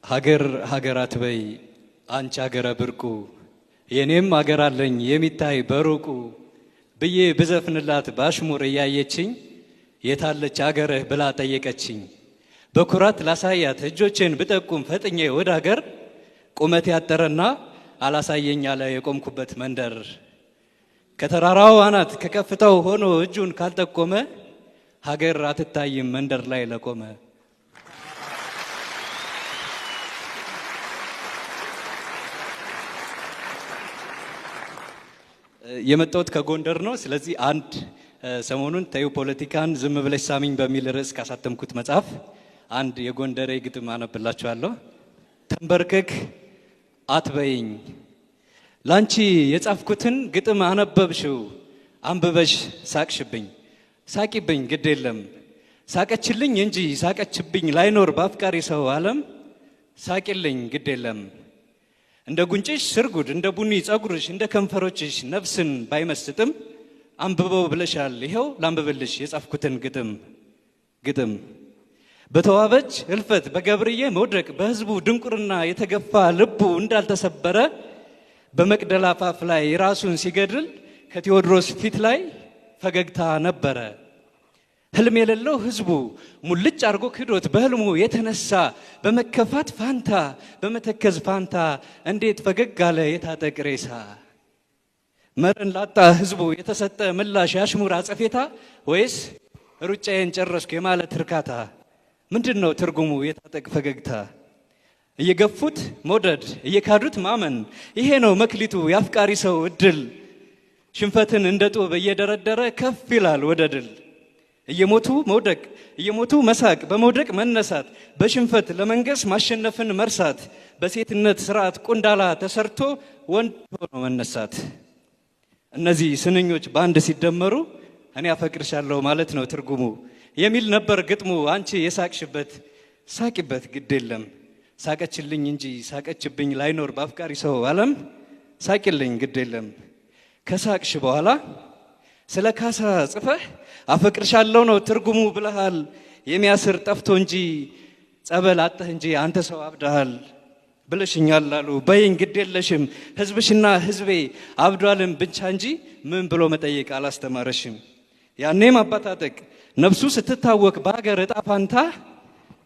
ሀገር ሀገር አትበይ አንቺ ሀገረ ብርቁ የኔም ሀገር አለኝ የሚታይ በሩቁ ብዬ ብዘፍንላት ባሽሙር እያየችኝ የታለች ሀገርህ ብላ ጠየቀችኝ። በኩራት ላሳያት እጆቼን ብጠቁም ፈጥኜ ወደ ሀገር ቁመት ያጠረና አላሳየኝ አለ የቆምኩበት መንደር። ከተራራው አናት ከከፍታው ሆኖ እጁን ካልጠቆመ ሀገር አትታይም መንደር ላይ ለቆመ። የመጣሁት ከጎንደር ነው። ስለዚህ አንድ ሰሞኑን ተዩ ፖለቲካን ዝም ብለሽ ሳሚኝ በሚል ርዕስ ካሳተምኩት መጽሐፍ አንድ የጎንደሬ ግጥም አነብላችኋለሁ። ተንበርከክ አትበይኝ ላንቺ የጻፍኩትን ግጥም አነበብሽው አንብበሽ ሳቅሽብኝ። ሳቂብኝ ግድ የለም ሳቀችልኝ እንጂ ሳቀችብኝ ላይኖር በአፍቃሪ ሰው ዓለም ሳቂልኝ ግድ የለም። እንደ ጉንጭሽ ስርጉድ እንደ ቡኒ ጸጉርሽ እንደ ከንፈሮችሽ ነፍስን ባይመስጥም አንብበው ብለሻል ይሄው ላንብብልሽ የጻፍኩትን ግጥም። በተዋበች እልፈት በገብርዬ መውደቅ በህዝቡ ድንቁርና የተገፋ ልቡ እንዳልተሰበረ በመቅደላ አፋፍ ላይ ራሱን ሲገድል ከቴዎድሮስ ፊት ላይ ፈገግታ ነበረ። ህልም የሌለው ህዝቡ ሙልጭ አርጎ ክዶት በህልሙ የተነሳ በመከፋት ፋንታ በመተከዝ ፋንታ እንዴት ፈገግ አለ የታጠቅ ሬሳ። መረን ላጣ ህዝቡ የተሰጠ ምላሽ ያሽሙር አጸፌታ ወይስ ሩጫዬን ጨረስኩ የማለት እርካታ? ምንድነው ትርጉሙ የታጠቅ ፈገግታ? እየገፉት መውደድ እየካዱት ማመን ይሄ ነው መክሊቱ የአፍቃሪ ሰው እድል። ሽንፈትን እንደ ጡብ እየደረደረ ከፍ ይላል ወደ ድል። እየሞቱ መውደቅ እየሞቱ መሳቅ በመውደቅ መነሳት በሽንፈት ለመንገስ ማሸነፍን መርሳት በሴትነት ስርዓት ቁንዳላ ተሰርቶ ወንድ ሆኖ መነሳት። እነዚህ ስንኞች በአንድ ሲደመሩ እኔ አፈቅርሻለሁ ማለት ነው ትርጉሙ የሚል ነበር ግጥሙ። አንቺ የሳቅሽበት ሳቂበት ግድ የለም ሳቀችልኝ እንጂ ሳቀችብኝ ላይኖር በአፍቃሪ ሰው ዓለም ሳቂልኝ ግድ የለም። ከሳቅሽ በኋላ ስለ ካሳ ጽፈህ አፈቅርሻለሁ ነው ትርጉሙ ብለሃል። የሚያስር ጠፍቶ እንጂ ጸበል አጥተህ እንጂ አንተ ሰው አብደሃል ብለሽኛል አሉ። በይኝ ግድ የለሽም ህዝብሽና ህዝቤ አብዷልም ብቻ እንጂ ምን ብሎ መጠየቅ አላስተማረሽም። ያኔም አባታጠቅ ነፍሱ ስትታወቅ በሀገር እጣ ፋንታ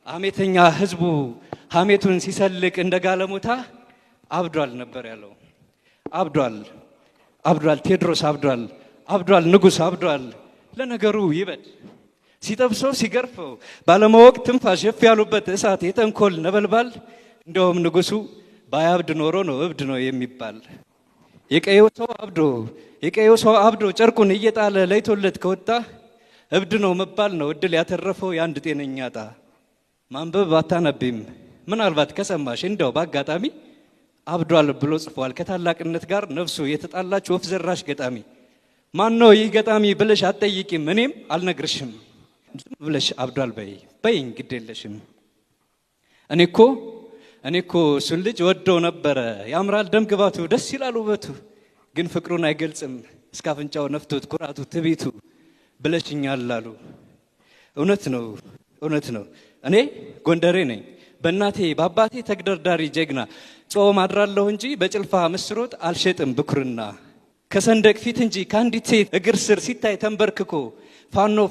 ሐሜተኛ ህዝቡ ሐሜቱን ሲሰልቅ እንደ ጋለሞታ አብዷል ነበር ያለው። አብዷል ቴዎድሮስ አብዷል ንጉሥ አብዷል። ለነገሩ ይበድ ሲጠብሰው ሲገርፈው ባለማወቅ ትንፋሽ እፍ ያሉበት እሳት የተንኮል ነበልባል። እንደውም ንጉሱ ባያብድ ኖሮ ነው እብድ ነው የሚባል። የቀየው ሰው አብዶ ጨርቁን እየጣለ ለይቶለት ከወጣ እብድ ነው መባል ነው እድል ያተረፈው የአንድ ጤነኛ ጣ። ማንበብ አታነቢም ምናልባት ከሰማሽ እንደው በአጋጣሚ አብዷል ብሎ ጽፏል ከታላቅነት ጋር ነፍሱ የተጣላች ወፍ ዘራሽ ገጣሚ። ማን ነው ይህ ገጣሚ ብለሽ አትጠይቂም እኔም አልነግርሽም። ዝም ብለሽ አብዷል በይኝ ግድ የለሽም። እኔ እኮ እሱን ልጅ ወደው ነበረ ያምራል ደም ግባቱ ደስ ይላል ውበቱ ግን ፍቅሩን አይገልጽም እስከ አፍንጫው ነፍቶት ኩራቱ ትቢቱ ብለሽኛል አሉ። እውነት ነው እኔ ጎንደሬ ነኝ በእናቴ በአባቴ ተግደርዳሪ ጀግና ጾም አድራለሁ እንጂ በጭልፋ ምስሮት አልሸጥም ብኩርና። ከሰንደቅ ፊት እንጂ ከአንዲት ሴት እግር ስር ሲታይ ተንበርክኮ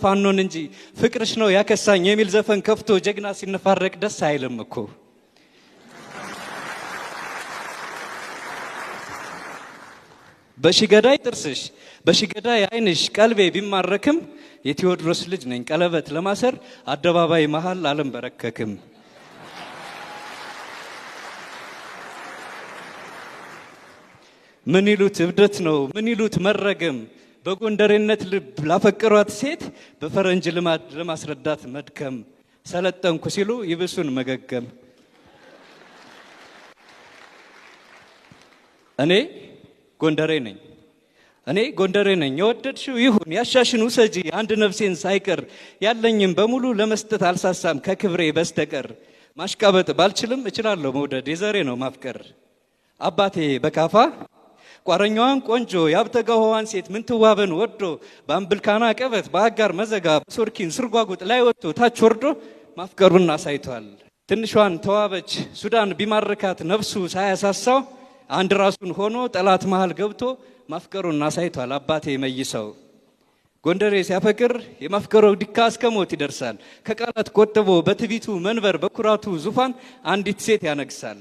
ፋኖን እንጂ ፍቅርሽ ነው ያከሳኝ የሚል ዘፈን ከፍቶ ጀግና ሲነፋረቅ ደስ አይልም እኮ። በሽገዳይ ጥርስሽ በሽገዳይ አይንሽ ቀልቤ ቢማረክም የቴዎድሮስ ልጅ ነኝ ቀለበት ለማሰር አደባባይ መሃል አልንበረከክም። ምን ይሉት እብደት ነው ምን ይሉት መረገም በጎንደሬነት ልብ ላፈቀሯት ሴት በፈረንጅ ልማድ ለማስረዳት መድከም ሰለጠንኩ ሲሉ ይብሱን መገገም። እኔ ጎንደሬ ነኝ የወደድሽው ይሁን ያሻሽን ውሰጂ አንድ ነፍሴን ሳይቀር ያለኝም በሙሉ ለመስጠት አልሳሳም ከክብሬ በስተቀር። ማሽቃበጥ ባልችልም እችላለሁ መውደድ የዘሬ ነው ማፍቀር። አባቴ በካፋ ቋረኛዋን ቆንጆ ያብተጋዋን ሴት ምንትዋበን ወዶ በአምብልካና ቀበት በአጋር መዘጋ በሶርኪን ስርጓጉጥ ላይ ወጥቶ ታች ወርዶ ማፍቀሩን አሳይቷል። ትንሿን ተዋበች ሱዳን ቢማርካት ነፍሱ ሳያሳሳው አንድ ራሱን ሆኖ ጠላት መሃል ገብቶ ማፍቀሩን አሳይቷል አባቴ መይሰው። ጎንደሬ ሲያፈቅር የማፍቀረው ዲካ እስከ ሞት ይደርሳል። ከቃላት ቆጥቦ በትቢቱ መንበር በኩራቱ ዙፋን አንዲት ሴት ያነግሳል።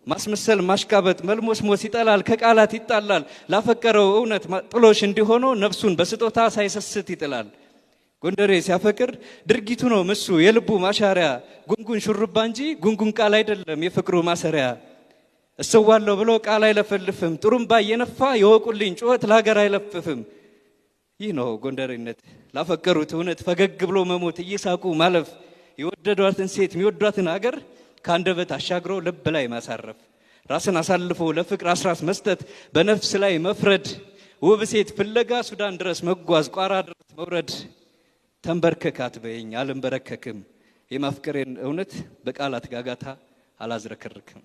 ማስመሰል ማሽቃበጥ መልሞስሞስ ይጠላል፣ ከቃላት ይጣላል። ላፈቀረው እውነት ጥሎሽ እንዲሆኖ ነፍሱን በስጦታ ሳይሰስት ይጥላል። ጎንደሬ ሲያፈቅር ድርጊቱ ነው ምሱ የልቡ ማሻሪያ። ጉንጉን ሹርባ እንጂ ጉንጉን ቃል አይደለም የፍቅሩ ማሰሪያ። እሰዋለሁ ብሎ ቃል አይለፈልፍም፣ ጥሩምባ እየነፋ የወቁልኝ ጩኸት ለሀገር አይለፍፍም። ይህ ነው ጎንደሬነት፣ ላፈቀሩት እውነት ፈገግ ብሎ መሞት እየሳቁ ማለፍ። የወደዷትን ሴት የሚወዷትን አገር ከአንደበት አሻግሮ ልብ ላይ ማሳረፍ። ራስን አሳልፎ ለፍቅር አስራት መስጠት፣ በነፍስ ላይ መፍረድ። ውብ ሴት ፍለጋ ሱዳን ድረስ መጓዝ፣ ቋራ ድረስ መውረድ። ተንበርከክ አትበይኝ አልንበረከክም፣ የማፍቀሬን እውነት በቃላት ጋጋታ አላዝረከርክም።